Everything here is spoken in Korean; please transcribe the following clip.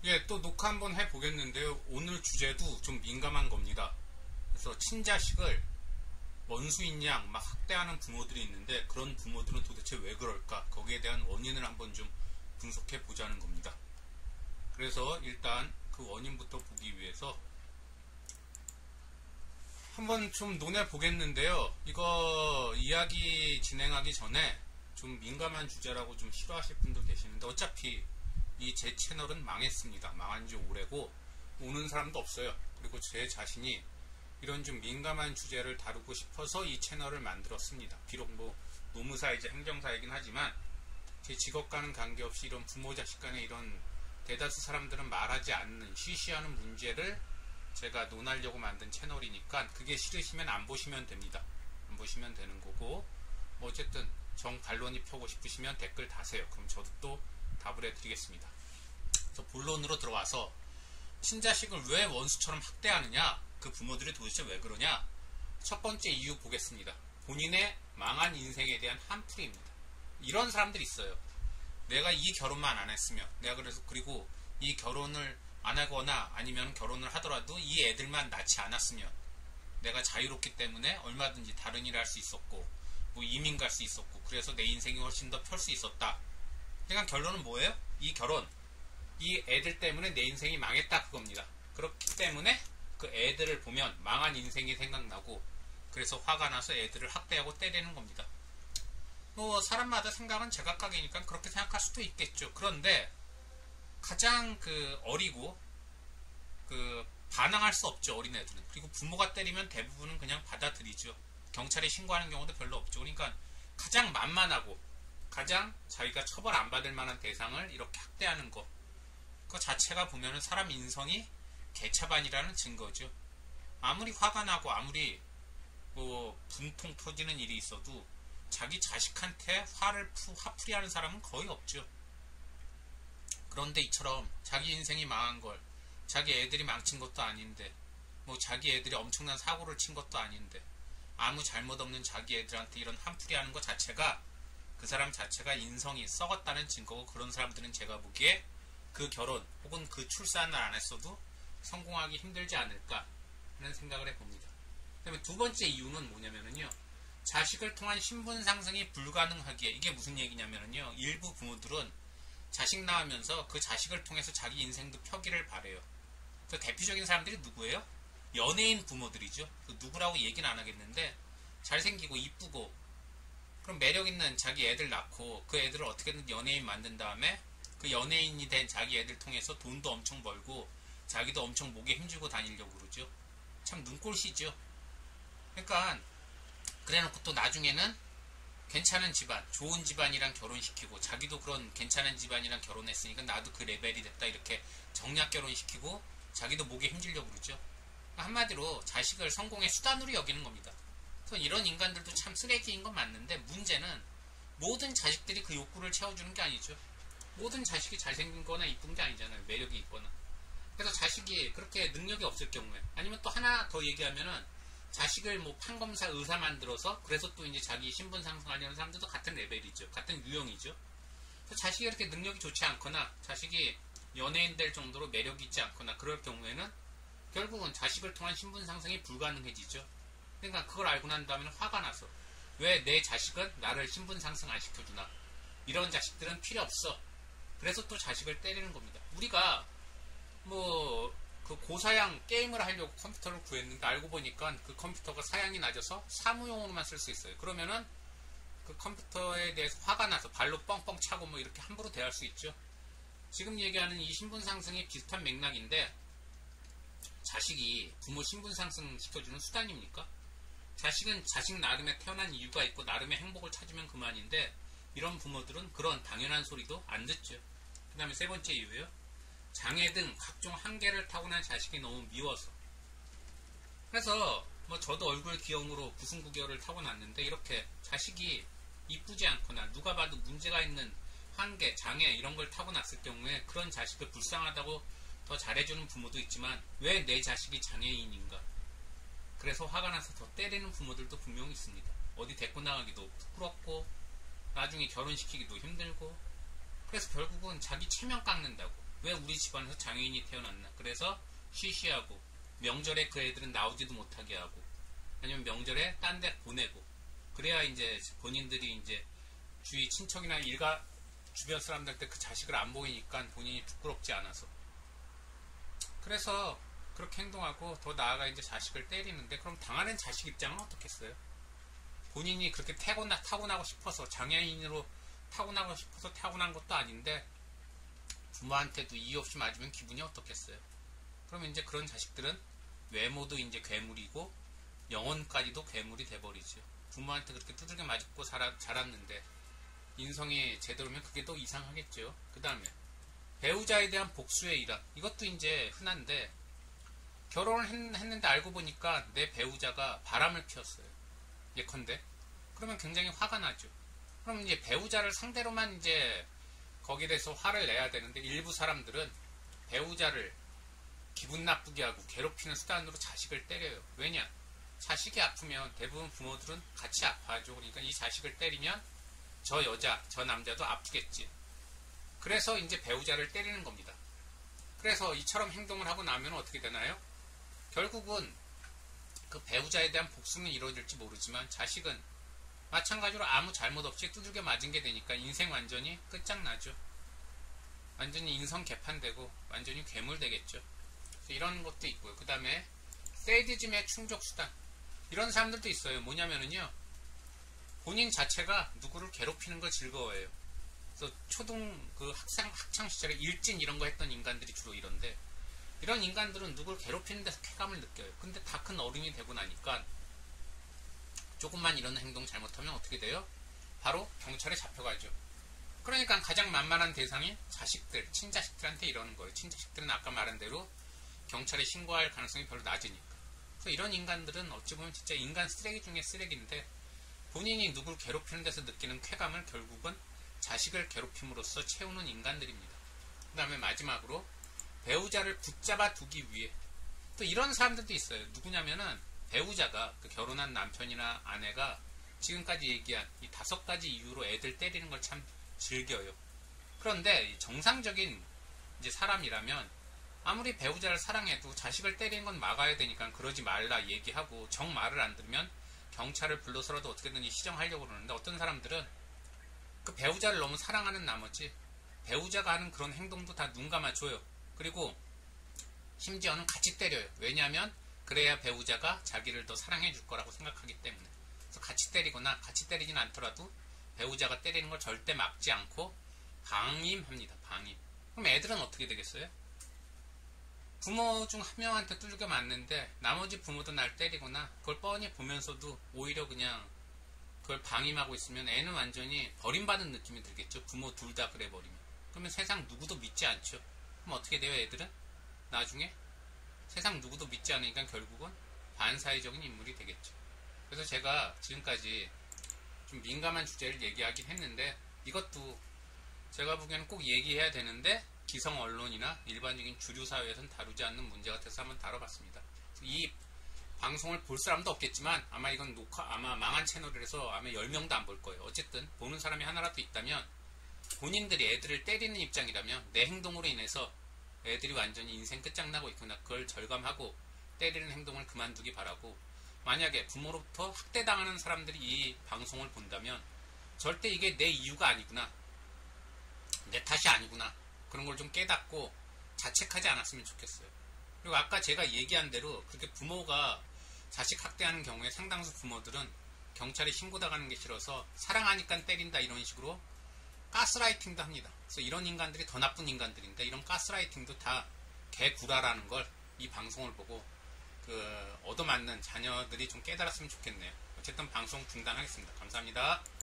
예, 또 녹화 한번 해보겠는데요. 오늘 주제도 좀 민감한 겁니다. 그래서 친자식을 원수인 양 막 학대하는 부모들이 있는데 그런 부모들은 도대체 왜 그럴까? 거기에 대한 원인을 한번 좀 분석해 보자는 겁니다. 그래서 일단 그 원인부터 보기 위해서 한번 좀 논해 보겠는데요. 이거 이야기 진행하기 전에 좀 민감한 주제라고 좀 싫어하실 분도 계시는데 어차피 이 제 채널은 망했습니다. 망한 지 오래고 오는 사람도 없어요. 그리고 제 자신이 이런 좀 민감한 주제를 다루고 싶어서 이 채널을 만들었습니다. 비록 뭐 노무사이자 행정사이긴 하지만 제 직업과는 관계없이 이런 부모 자식 간의 이런 대다수 사람들은 말하지 않는 쉬쉬하는 문제를 제가 논하려고 만든 채널이니까 그게 싫으시면 안 보시면 됩니다. 안 보시면 되는 거고 뭐 어쨌든 정반론이 펴고 싶으시면 댓글 다세요. 그럼 저도 또 답을 해드리겠습니다. 그래서 본론으로 들어와서 친자식을 왜 원수처럼 학대하느냐, 그 부모들이 도대체 왜 그러냐, 첫 번째 이유 보겠습니다. 본인의 망한 인생에 대한 한풀이입니다. 이런 사람들이 있어요. 내가 이 결혼만 안 했으면, 내가 그리고 이 결혼을 안 하거나 아니면 결혼을 하더라도 이 애들만 낳지 않았으면 내가 자유롭기 때문에 얼마든지 다른 일을 할 수 있었고 뭐 이민 갈 수 있었고 그래서 내 인생이 훨씬 더 펼 수 있었다. 그러니까 결론은 뭐예요? 이 애들 때문에 내 인생이 망했다 그겁니다. 그렇기 때문에 그 애들을 보면 망한 인생이 생각나고 그래서 화가 나서 애들을 학대하고 때리는 겁니다. 뭐 사람마다 생각은 제각각이니까 그렇게 생각할 수도 있겠죠. 그런데 가장 어리고 반항할 수 없죠. 어린애들은. 그리고 부모가 때리면 대부분은 그냥 받아들이죠. 경찰에 신고하는 경우도 별로 없죠. 그러니까 가장 만만하고 가장 자기가 처벌 안 받을 만한 대상을 이렇게 학대하는 것, 그 자체가 보면은 사람 인성이 개차반이라는 증거죠. 아무리 화가 나고 아무리 뭐 분통 터지는 일이 있어도 자기 자식한테 화풀이 하는 사람은 거의 없죠. 그런데 이처럼 자기 인생이 망한 걸 자기 애들이 망친 것도 아닌데 뭐 자기 애들이 엄청난 사고를 친 것도 아닌데 아무 잘못 없는 자기 애들한테 이런 한풀이 하는 것 자체가 그 사람 자체가 인성이 썩었다는 증거고 그런 사람들은 제가 보기에 그 결혼 혹은 그 출산을 안 했어도 성공하기 힘들지 않을까 하는 생각을 해봅니다. 그다음에 두 번째 이유는 뭐냐면요. 자식을 통한 신분 상승이 불가능하기에 이게 무슨 얘기냐면요. 일부 부모들은 자식 낳으면서 그 자식을 통해서 자기 인생도 펴기를 바래요. 그 대표적인 사람들이 누구예요? 연예인 부모들이죠. 그 누구라고 얘기는 안 하겠는데 잘생기고 이쁘고 그럼 매력있는 자기 애들 낳고 그 애들을 어떻게든 연예인 만든 다음에 그 연예인이 된 자기 애들 통해서 돈도 엄청 벌고 자기도 엄청 목에 힘주고 다니려고 그러죠. 참 눈꼴시죠. 그러니까 그래놓고 또 나중에는 괜찮은 집안, 좋은 집안이랑 결혼시키고 자기도 그런 괜찮은 집안이랑 결혼했으니까 나도 그 레벨이 됐다 이렇게 정략 결혼시키고 자기도 목에 힘주려고 그러죠. 한마디로 자식을 성공의 수단으로 여기는 겁니다. 그래서 이런 인간들도 참 쓰레기인 건 맞는데 문제는 모든 자식들이 그 욕구를 채워주는 게 아니죠. 모든 자식이 잘생긴 거나 이쁜 게 아니잖아요. 매력이 있거나. 그래서 자식이 그렇게 능력이 없을 경우에 아니면 또 하나 더 얘기하면은 자식을 뭐 판검사 의사 만들어서 그래서 또 이제 자기 신분 상승하려는 사람들도 같은 레벨이죠. 같은 유형이죠. 그래서 자식이 이렇게 능력이 좋지 않거나 자식이 연예인 될 정도로 매력이 있지 않거나 그럴 경우에는 결국은 자식을 통한 신분 상승이 불가능해지죠. 그러니까 그걸 알고 난 다음에는 화가 나서 왜 내 자식은 나를 신분 상승 안 시켜주나, 이런 자식들은 필요 없어. 그래서 또 자식을 때리는 겁니다. 우리가 뭐 그 고사양 게임을 하려고 컴퓨터를 구했는데 알고 보니까 그 컴퓨터가 사양이 낮아서 사무용으로만 쓸 수 있어요. 그러면은 그 컴퓨터에 대해서 화가 나서 발로 뻥뻥 차고 뭐 이렇게 함부로 대할 수 있죠. 지금 얘기하는 이 신분 상승이 비슷한 맥락인데 자식이 부모 신분 상승 시켜주는 수단입니까? 자식은 자식 나름의 태어난 이유가 있고 나름의 행복을 찾으면 그만인데 이런 부모들은 그런 당연한 소리도 안 듣죠. 그 다음에 세 번째 이유예요. 장애 등 각종 한계를 타고난 자식이 너무 미워서. 그래서 뭐 저도 얼굴 기형으로 구승구결을 타고났는데 이렇게 자식이 이쁘지 않거나 누가 봐도 문제가 있는 한계, 장애 이런 걸 타고났을 경우에 그런 자식을 불쌍하다고 더 잘해주는 부모도 있지만 왜 내 자식이 장애인인가? 그래서 화가 나서 더 때리는 부모들도 분명히 있습니다. 어디 데리고 나가기도 부끄럽고 나중에 결혼시키기도 힘들고 그래서 결국은 자기 체면 깎는다고 왜 우리 집안에서 장애인이 태어났나? 그래서 쉬쉬하고 명절에 그 애들은 나오지도 못하게 하고 아니면 명절에 딴 데 보내고 그래야 이제 본인들이 이제 주위 친척이나 일가 주변 사람들한테 그 자식을 안 보이니까 본인이 부끄럽지 않아서 그래서 그렇게 행동하고 더 나아가 이제 자식을 때리는데 그럼 당하는 자식 입장은 어떻겠어요? 본인이 그렇게 타고나고 싶어서 장애인으로 타고나고 싶어서 타고난 것도 아닌데 부모한테도 이유 없이 맞으면 기분이 어떻겠어요? 그러면 이제 그런 자식들은 외모도 이제 괴물이고 영혼까지도 괴물이 돼버리죠. 부모한테 그렇게 두들겨 맞고 자랐는데 인성이 제대로면 그게 더 이상하겠죠. 그 다음에 배우자에 대한 복수의 일환 이것도 이제 흔한데 결혼을 했는데 알고 보니까 내 배우자가 바람을 피웠어요. 예컨대 그러면 굉장히 화가 나죠. 그럼 이제 배우자를 상대로만 이제 거기에 대해서 화를 내야 되는데 일부 사람들은 배우자를 기분 나쁘게 하고 괴롭히는 수단으로 자식을 때려요. 왜냐? 자식이 아프면 대부분 부모들은 같이 아파하죠. 그러니까 이 자식을 때리면 저 여자, 저 남자도 아프겠지. 그래서 이제 배우자를 때리는 겁니다. 그래서 이처럼 행동을 하고 나면 어떻게 되나요? 결국은 그 배우자에 대한 복수는 이루어질지 모르지만 자식은 마찬가지로 아무 잘못 없이 두들겨 맞은 게 되니까 인생 완전히 끝장나죠. 완전히 인성 개판되고 완전히 괴물 되겠죠. 이런 것도 있고요. 그 다음에 세디즘의 충족수단 이런 사람들도 있어요. 뭐냐면은요 본인 자체가 누구를 괴롭히는 걸 즐거워해요. 그래서 초등 그 학창 시절에 일진 이런 거 했던 인간들이 주로 이런데 이런 인간들은 누구를 괴롭히는 데서 쾌감을 느껴요. 근데 다 큰 어른이 되고 나니까 조금만 이런 행동 잘못하면 어떻게 돼요? 바로 경찰에 잡혀가죠. 그러니까 가장 만만한 대상이 자식들, 친자식들한테 이러는 거예요. 친자식들은 아까 말한 대로 경찰에 신고할 가능성이 별로 낮으니까. 그래서 이런 인간들은 어찌 보면 진짜 인간 쓰레기 중에 쓰레기인데 본인이 누구를 괴롭히는 데서 느끼는 쾌감을 결국은 자식을 괴롭힘으로써 채우는 인간들입니다. 그 다음에 마지막으로 배우자를 붙잡아 두기 위해 또 이런 사람들도 있어요. 누구냐면은 배우자가 그 결혼한 남편이나 아내가 지금까지 얘기한 이 5가지 이유로 애들 때리는 걸 참 즐겨요. 그런데 정상적인 이제 사람이라면 아무리 배우자를 사랑해도 자식을 때리는 건 막아야 되니까 그러지 말라 얘기하고 정 말을 안 들으면 경찰을 불러서라도 어떻게든지 시정하려고 그러는데 어떤 사람들은 그 배우자를 너무 사랑하는 나머지 배우자가 하는 그런 행동도 다 눈 감아줘요. 그리고 심지어는 같이 때려요. 왜냐하면 그래야 배우자가 자기를 더 사랑해 줄 거라고 생각하기 때문에. 그래서 같이 때리거나 같이 때리진 않더라도 배우자가 때리는 걸 절대 막지 않고 방임합니다. 방임. 그럼 애들은 어떻게 되겠어요? 부모 중 한 명한테 두들겨 맞는데 나머지 부모도 날 때리거나 그걸 뻔히 보면서도 오히려 그냥 그걸 방임하고 있으면 애는 완전히 버림받은 느낌이 들겠죠. 부모 둘 다 그래 버리면. 그러면 세상 누구도 믿지 않죠. 그럼 어떻게 돼요, 애들은? 나중에 세상 누구도 믿지 않으니까 결국은 반사회적인 인물이 되겠죠. 그래서 제가 지금까지 좀 민감한 주제를 얘기하긴 했는데 이것도 제가 보기에는 꼭 얘기해야 되는데 기성 언론이나 일반적인 주류 사회에서는 다루지 않는 문제 같아서 한번 다뤄봤습니다. 이 방송을 볼 사람도 없겠지만 아마 이건 아마 망한 채널이라서 아마 10명도 안 볼 거예요. 어쨌든 보는 사람이 하나라도 있다면 본인들이 애들을 때리는 입장이라면 내 행동으로 인해서 애들이 완전히 인생 끝장나고 있구나. 그걸 절감하고 때리는 행동을 그만두기 바라고 만약에 부모로부터 학대당하는 사람들이 이 방송을 본다면 절대 이게 내 이유가 아니구나. 내 탓이 아니구나. 그런 걸 좀 깨닫고 자책하지 않았으면 좋겠어요. 그리고 아까 제가 얘기한 대로 그렇게 부모가 자식 학대하는 경우에 상당수 부모들은 경찰에 신고당하는 게 싫어서 사랑하니까 때린다 이런 식으로 가스라이팅도 합니다. 그래서 이런 인간들이 더 나쁜 인간들인데 이런 가스라이팅도 다 개구라라는 걸 이 방송을 보고 얻어맞는 자녀들이 좀 깨달았으면 좋겠네요. 어쨌든 방송 중단하겠습니다. 감사합니다.